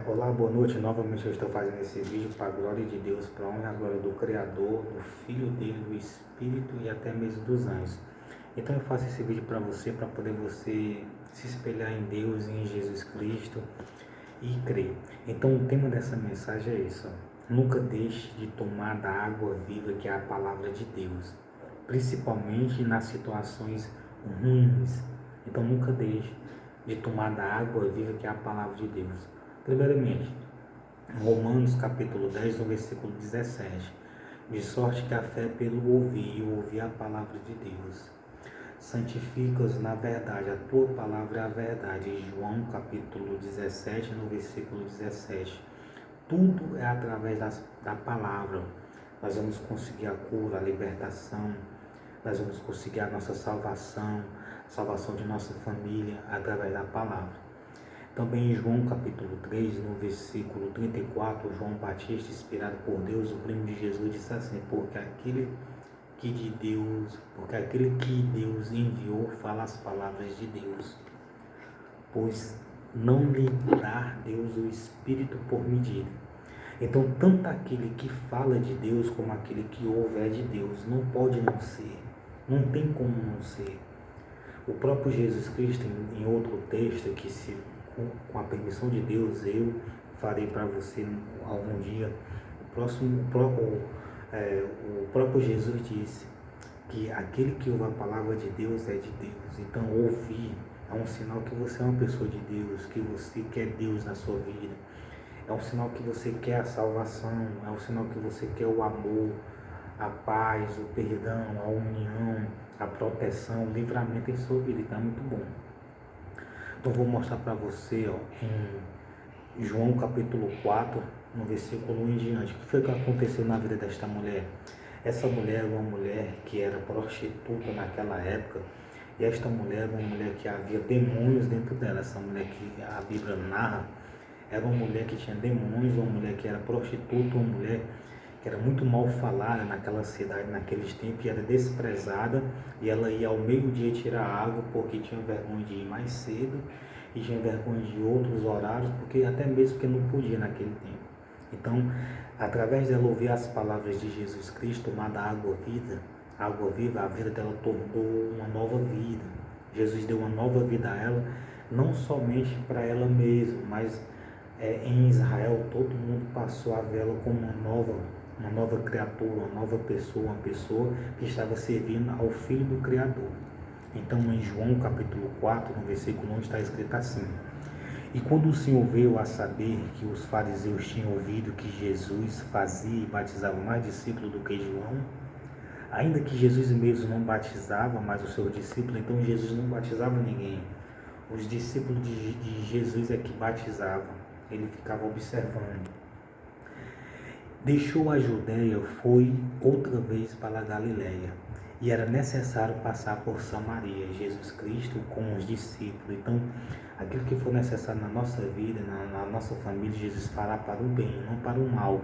Olá, boa noite. Novamente eu estou fazendo esse vídeo para a glória de Deus, para a honra e a glória do Criador, do Filho dele, do Espírito e até mesmo dos anjos. Então eu faço esse vídeo para poder você se espelhar em Deus e em Jesus Cristo e crer. Então o tema dessa mensagem é isso: nunca deixe de tomar da água viva que é a palavra de Deus, principalmente nas situações ruins. Então nunca deixe de tomar da água viva que é a palavra de Deus. Primeiramente, Romanos capítulo 10, no versículo 17. De sorte que a fé é pelo ouvir, e ouvir a palavra de Deus. Santifica-os na verdade, a tua palavra é a verdade. João capítulo 17, no versículo 17. Tudo é através da palavra. Nós vamos conseguir a cura, a libertação, nós vamos conseguir a nossa salvação, a salvação de nossa família, através da palavra. Também em João capítulo 3, no versículo 34, João Batista, inspirado por Deus, o primo de Jesus, disse assim: porque aquele que Deus enviou fala as palavras de Deus, pois não lhe dá Deus o Espírito por medida. Então, tanto aquele que fala de Deus como aquele que ouve é de Deus. Não pode não ser, não tem como não ser. O próprio Jesus Cristo, em outro texto, que se com a permissão de Deus eu farei para você algum dia, o próprio Jesus disse que aquele que ouve a palavra de Deus é de Deus. Então ouvir é um sinal que você é uma pessoa de Deus, que você quer Deus na sua vida. É um sinal que você quer a salvação, é um sinal que você quer o amor, a paz, o perdão, a união, a proteção, o livramento em sua vida. Então é muito bom. Então vou mostrar para você em João capítulo 4, no versículo 1 em diante. O que foi que aconteceu na vida desta mulher? Essa mulher era uma mulher que era prostituta naquela época. E esta mulher era uma mulher que havia demônios dentro dela. Essa mulher que a Bíblia narra era uma mulher que tinha demônios, uma mulher que era prostituta, uma mulher que era muito mal falada naquela cidade, naqueles tempos, e era desprezada, e ela ia ao meio-dia tirar água porque tinha vergonha de ir mais cedo e tinha vergonha de outros horários, porque até mesmo que não podia naquele tempo. Então, através dela ouvir as palavras de Jesus Cristo, tomar da água viva, a vida dela tornou uma nova vida. Jesus deu uma nova vida a ela, não somente para ela mesma, mas em Israel todo mundo passou a vê-la como uma nova criatura, uma nova pessoa, uma pessoa que estava servindo ao Filho do Criador. Então em João capítulo 4, no versículo 1 está escrito assim: e quando o Senhor veio a saber que os fariseus tinham ouvido que Jesus fazia e batizava mais discípulos do que João, ainda que Jesus mesmo não batizava mais os seus discípulos, então Jesus não batizava ninguém. Os discípulos de Jesus é que batizavam, ele ficava observando. Deixou a Judéia, foi outra vez para a Galiléia, e era necessário passar por Samaria, Jesus Cristo com os discípulos. Então, aquilo que for necessário na nossa vida, na nossa família, Jesus fará para o bem, não para o mal.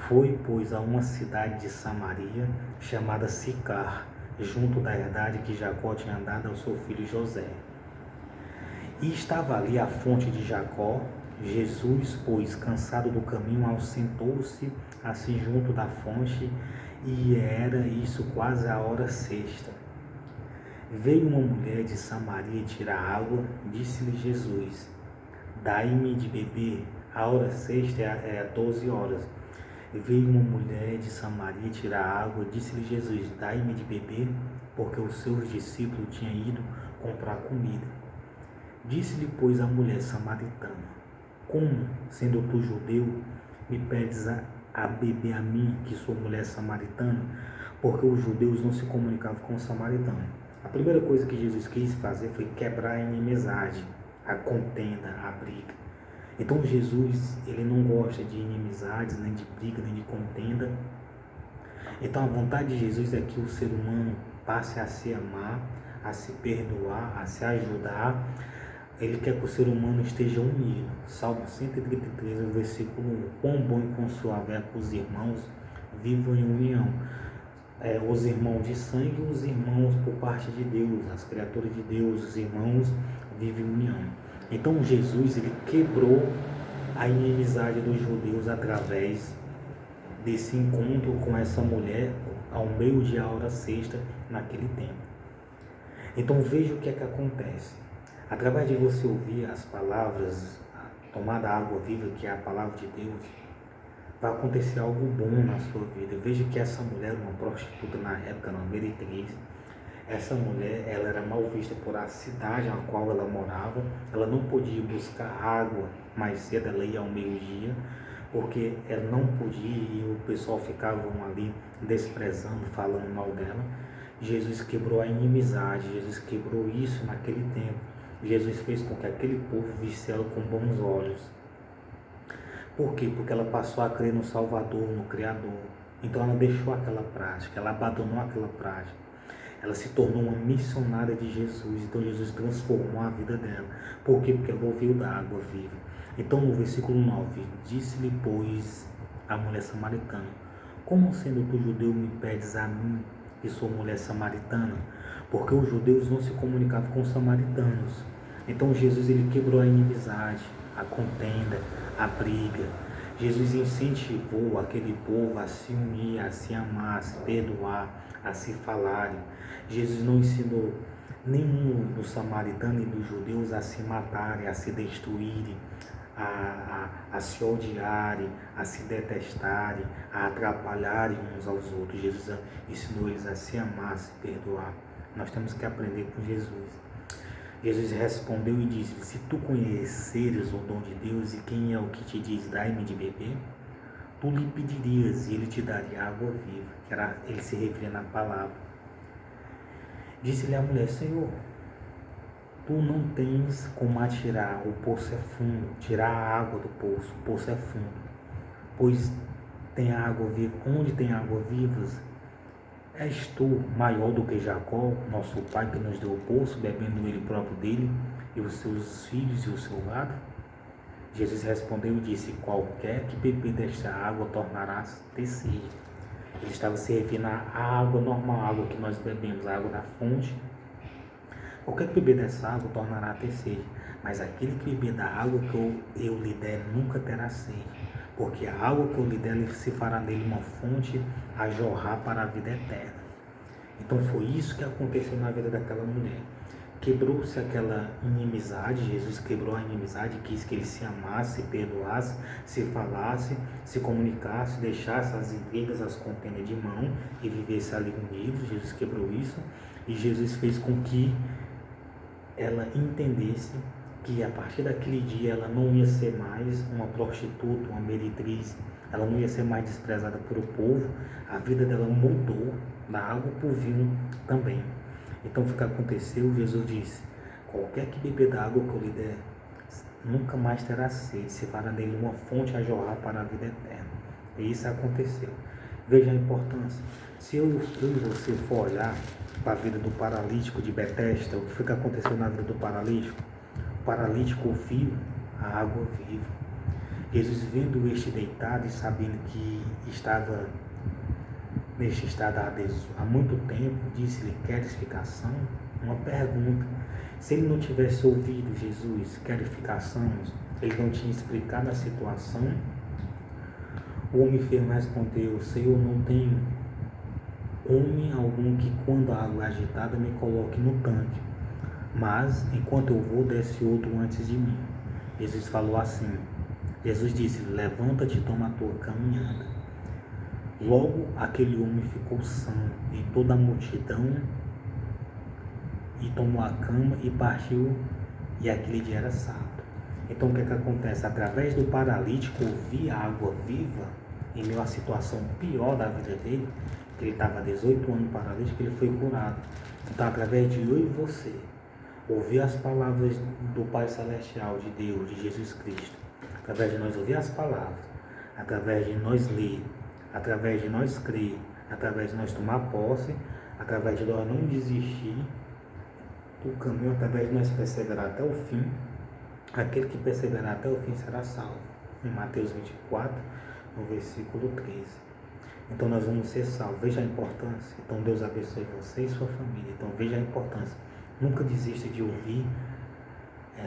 Foi, pois, a uma cidade de Samaria, chamada Sicar, junto da herdade que Jacó tinha dado ao seu filho José. E estava ali a fonte de Jacó. Jesus, pois, cansado do caminho, assentou-se assim junto da fonte, e era isso quase a hora sexta. Veio uma mulher de Samaria tirar água, disse-lhe Jesus: dai-me de beber, a hora sexta é 12 horas. Veio uma mulher de Samaria tirar água, disse-lhe Jesus: dai-me de beber, porque os seus discípulos tinham ido comprar comida. Disse-lhe, pois, a mulher samaritana: como, sendo tu judeu, me pedes a beber a mim, que sou mulher samaritana? Porque os judeus não se comunicavam com os samaritanos. A primeira coisa que Jesus quis fazer foi quebrar a inimizade, a contenda, a briga. Então Jesus, ele não gosta de inimizades, nem de briga, nem de contenda. Então a vontade de Jesus é que o ser humano passe a se amar, a se perdoar, a se ajudar. Ele quer que o ser humano esteja unido. Salmo 133, o versículo 1. Quão bom e quão suave é que os irmãos vivam em união. Os irmãos de sangue e os irmãos por parte de Deus, as criaturas de Deus, os irmãos vivem em união. Então Jesus, ele quebrou a inimizade dos judeus através desse encontro com essa mulher ao meio-dia, a hora sexta, naquele tempo. Então veja o que é que acontece. Através de você ouvir as palavras, tomar da água viva, que é a palavra de Deus, vai acontecer algo bom na sua vida. Veja que essa mulher, uma prostituta na época, uma meretriz, essa mulher, ela era mal vista por a cidade na qual ela morava. Ela não podia buscar água mais cedo, ela ia ao meio-dia, porque ela não podia e o pessoal ficava ali desprezando, falando mal dela. Jesus quebrou a inimizade, Jesus quebrou isso naquele tempo. Jesus fez com que aquele povo visse ela com bons olhos. Por quê? Porque ela passou a crer no Salvador, no Criador. Então ela deixou aquela prática, ela abandonou aquela prática. Ela se tornou uma missionária de Jesus. Então Jesus transformou a vida dela. Por quê? Porque ela ouviu da água viva. Então no versículo 9, disse-lhe, pois, a mulher samaritana: como sendo tu judeu me pedes a mim, que sou mulher samaritana? Porque os judeus não se comunicavam com os samaritanos. Então Jesus, ele quebrou a inimizade, a contenda, a briga. Jesus incentivou aquele povo a se unir, a se amar, a se perdoar, a se falarem. Jesus não ensinou nenhum dos samaritanos e dos judeus a se matarem, a se destruírem, a se odiarem, a se detestarem, a atrapalharem uns aos outros. Jesus ensinou eles a se amar, a se perdoar. Nós temos que aprender com Jesus. Jesus respondeu e disse: se tu conheceres o dom de Deus e quem é o que te diz, dai-me de beber, tu lhe pedirias e ele te daria água viva. Ele se referia na palavra. Disse-lhe a mulher: Senhor, tu não tens como atirar, o poço é fundo, tirar a água do poço, o poço é fundo, pois tem água viva. Onde tem água vivas, és tu maior do que Jacó, nosso pai, que nos deu o poço, bebendo ele próprio dele, e os seus filhos e o seu gado? Jesus respondeu e disse: qualquer que beber desta água tornará a ter sede. Ele estava se referindo à água normal, a água que nós bebemos, a água da fonte. Qualquer que beber dessa água tornará a ter sede, mas aquele que beber da água que eu lhe der nunca terá sede, porque a água que eu lhe der se fará nele uma fonte a jorrar para a vida eterna. Então foi isso que aconteceu na vida daquela mulher. Quebrou-se aquela inimizade, Jesus quebrou a inimizade, quis que ele se amasse, se perdoasse, se falasse, se comunicasse, deixasse as intrigas, as contendas de mão e vivesse ali unidos. Jesus quebrou isso e Jesus fez com que ela entendesse que a partir daquele dia ela não ia ser mais uma prostituta, uma meretriz, ela não ia ser mais desprezada por o povo. A vida dela mudou da água para o vinho também. Então o que aconteceu? Jesus disse: qualquer que beber da água que eu lhe der nunca mais terá sede, se fará nele uma fonte a jorrar para a vida eterna. E isso aconteceu. Veja a importância. Se eu e você for olhar para a vida do paralítico de Betesda, o que foi que aconteceu na vida do paralítico? O paralítico ouviu a água viva. Jesus, vendo este deitado e sabendo que estava neste estado há muito tempo, disse-lhe: queres ficar são? Uma pergunta. Se ele não tivesse ouvido Jesus, queres ficar são, ele não tinha explicado a situação. O homem enfermo respondeu: Senhor, não tenho homem algum que, quando a água é agitada, me coloque no tanque, mas enquanto eu vou, desce outro antes de mim. Jesus falou assim. Jesus disse: levanta-te e toma a tua caminhada. Logo aquele homem ficou são, e toda a multidão, e tomou a cama e partiu, e aquele dia era sábado. Então o que é que acontece? Através do paralítico ouvir a água viva, em meio à situação pior da vida dele, que ele estava há 18 anos paralítico, ele foi curado. Então, através de eu e você, ouvir as palavras do Pai Celestial, de Deus, de Jesus Cristo, através de nós ouvir as palavras, através de nós ler, através de nós crer, através de nós tomar posse, através de nós não desistir do caminho, através de nós perseverar até o fim, aquele que perseverar até o fim será salvo. Em Mateus 24, no versículo 13. Então nós vamos ser salvos. Veja a importância. Então Deus abençoe você e sua família. Então veja a importância. Nunca desista de ouvir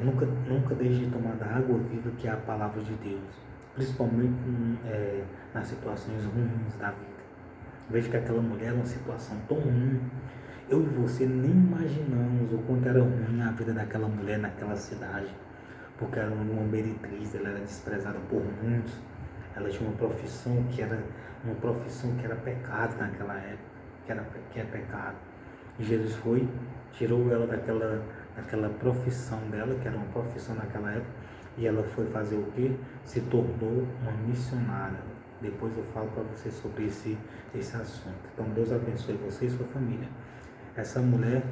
Nunca deixe de tomar da água viva que é a palavra de Deus, principalmente nas situações ruins da vida. Veja que aquela mulher era uma situação tão ruim. Eu e você nem imaginamos o quanto era ruim a vida daquela mulher naquela cidade, porque ela era uma meretriz, ela era desprezada por muitos. Ela tinha uma profissão que era pecado naquela época, que é pecado. E Jesus foi, tirou ela daquela profissão dela, que era uma profissão naquela época, e ela foi fazer o quê? Se tornou uma missionária. Depois eu falo para você sobre esse assunto. Então Deus abençoe você e sua família. Essa mulher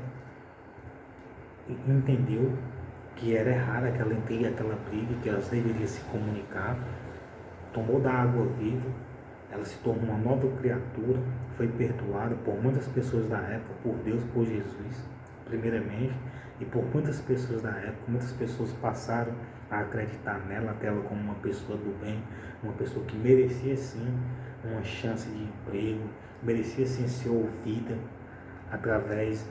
entendeu que era errado aquela intriga, aquela briga, que elas deveriam se comunicar, tomou da água viva, ela se tornou uma nova criatura, foi perdoada por muitas pessoas da época, por Deus, por Jesus, primeiramente, e por muitas pessoas da época. Muitas pessoas passaram a acreditar nela, até ela como uma pessoa do bem, uma pessoa que merecia sim uma chance de emprego, merecia sim ser ouvida através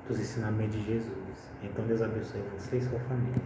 dos ensinamentos de Jesus. Então Deus abençoe você e sua família.